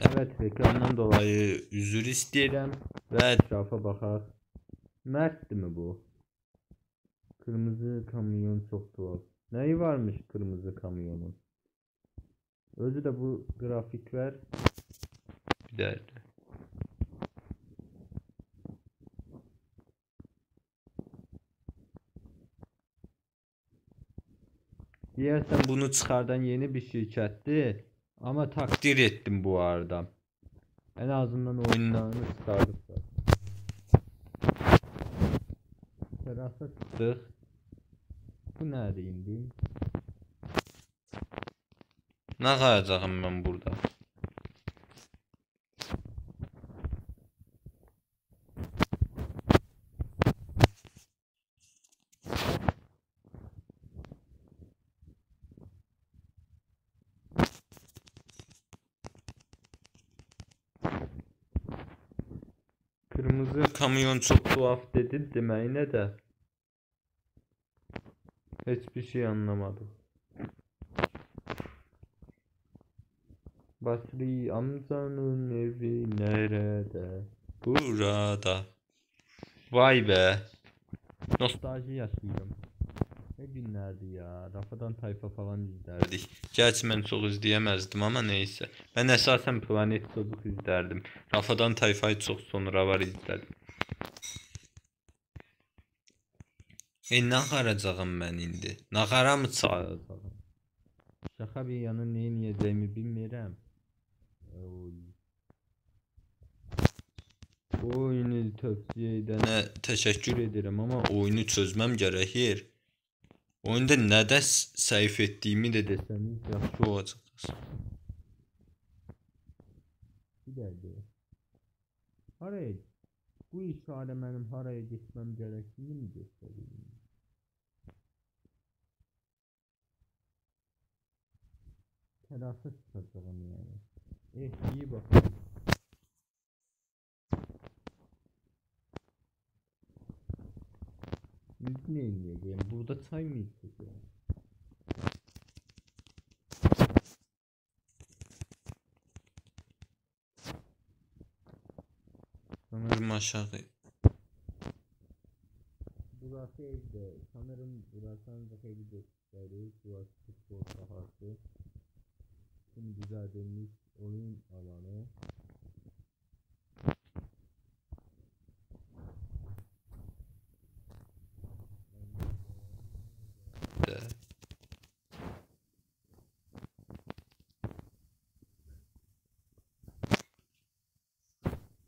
Evet, reklamdan dolayı üzür istəyirəm və ətrafa baxaq. Mərddir mi bu? Kırmızı kamyon çox tuhaf. Neyi varmış kırmızı kamyonun? Özü de bu grafikler bir derdi. Diyersen bunu çıkardan yeni bir şirketti. Ama takdir ettim bu arada. En azından oyunlarını çıkardık da. Terasa çıktık. Bu nerede indi? Ne kalacağım ben burada? Kırmızı kamyon çok tuhaf dedi demeyine de hiçbir şey anlamadım. Basri amcanın evi nerede? Burada. Vay be. Nostalji yaşıyorum. Ne günlerdi ya. Rafadan Tayfa falan izlerdik. Gerçi ben çok izleyemezdim ama neyse. Ben esasen Planet Çocuk izlerdim. Rafadan Tayfa'yı çok sonra var izledim. Ne qaracağım ben indi? Nağara mı çağıracağım? Şaka bir yana neyin yiyeceğimi bilmirəm. Bu oyunu tövsiyə edənə təşəkkür edirəm ama oyunu çözməm gərəkir. Oyunda nədə səhv etdiyimi də desəniz yaxşı olacaq. Bir dəqiqə. Haraya? Bu işarə mənim haraya getməm gərəkdiyini mi göstərir? Terasa çıkacağım yani. İyi bakalım. Ne yiyeceğim? Burada çay mı içeceğim? Sanırım aşağı. Burası evde. Sanırım burası ancak evi gösterir. Burası futbol sahası. Şimdi düzenlenmiş oyun alanı.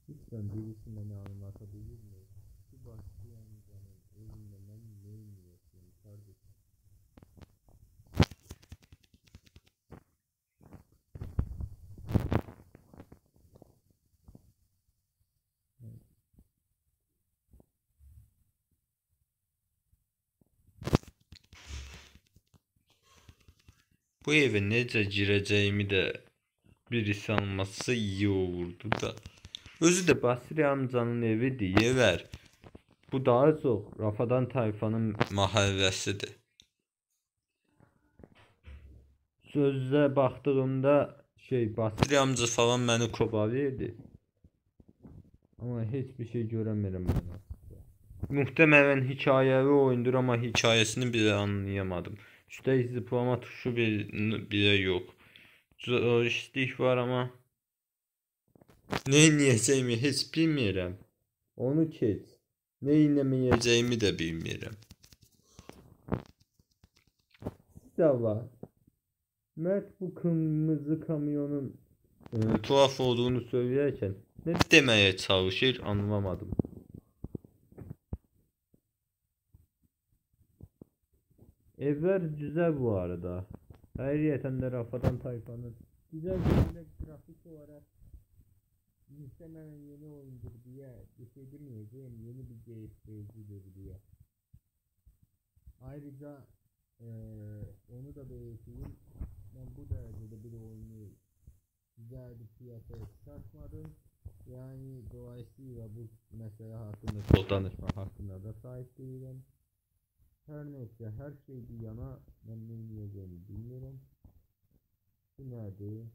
Lütfen birisi beni anlatabilir mi? Şu başlayan canın evinde ben neyim yapıyorum kardeşim? Bu eve necə girəcəyimi də birisi anlatsa iyi olurdu da. Özü de Basri amcanın evi deyiver. Bu daha çok Rafadan Tayfanın mahallesidir. Sözde baktığımda Basri amca falan beni kovalıyordu. Ama hiçbir şey göremiyorum ben aslında. Muhtemelen hikayevi oyundur ama hikayesini bile anlayamadım. Üstelik zıplama tuşu bile yok. Joystick var ama ne niyeceğimi hiç bilmiyorum. Onu geç. Ne inemeyeceğimi de bilmiyorum. İnşallah. Mert bu kırmızı kamyonun tuhaf olduğunu söylerken ne demeye çalışır anlamadım. Evler güzel bu arada. Ayrıyeten de Rafadan Tayfanın güzel bir grafik olarak muhtemelen yeni oyundur diye bir şey demeyeceğim, yeni bir geliştiricidir diye. Ayrıca onu da belirteyim, ben bu derecede bir oyunu güzel bir piyasaya çıkartmadım. Yani dolayısıyla bu mesele hakkında çok danışma hakkında da sahip değilim. Her neyse, her şey bir yana, ben ne yiyeceğimi bilmiyorum. Bu nerede?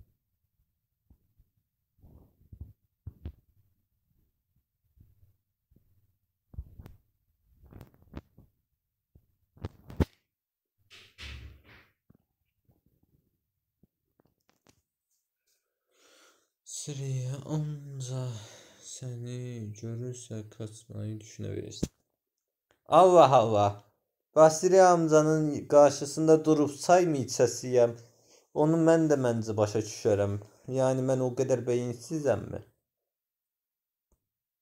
Basriye amca seni görürse kaçmayı düşünebilirsin. Allah Allah. Basri amcanın karşısında durup say mı içəsiyəm? Onu mən də məncə başa düşərəm. Yani mən o qədər beyinsizəm mi?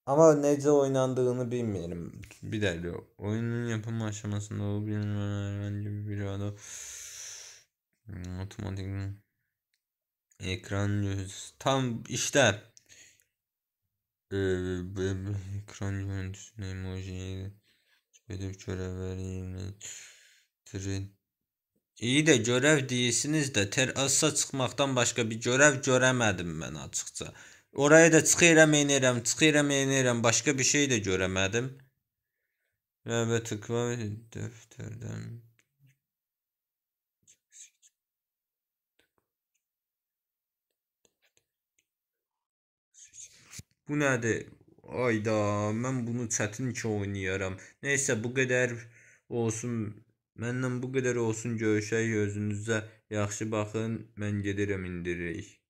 Ama necə oynandığını bilmiyorum. Bir dakika. Oyunun yapım aşamasında o bilmem gibi bir adı. Otomatik ekran yüz. Tam işte. Ekran görüntüsüne emoji. Hedef görev vereyim. İyi de görev değilsiniz de terasa çıkmaktan başka bir görev göremedim ben açıkça. Oraya da çıkıram, başka bir şey de göremedim. Ve tıkla defterden. Bu nedir? Ayda ben bunu çətin ki oynayaram. Neyse bu kadar olsun. Məndən bu kadar olsun. Görüşək, özünüzə yaxşı baxın. Mən gedirəm indirik.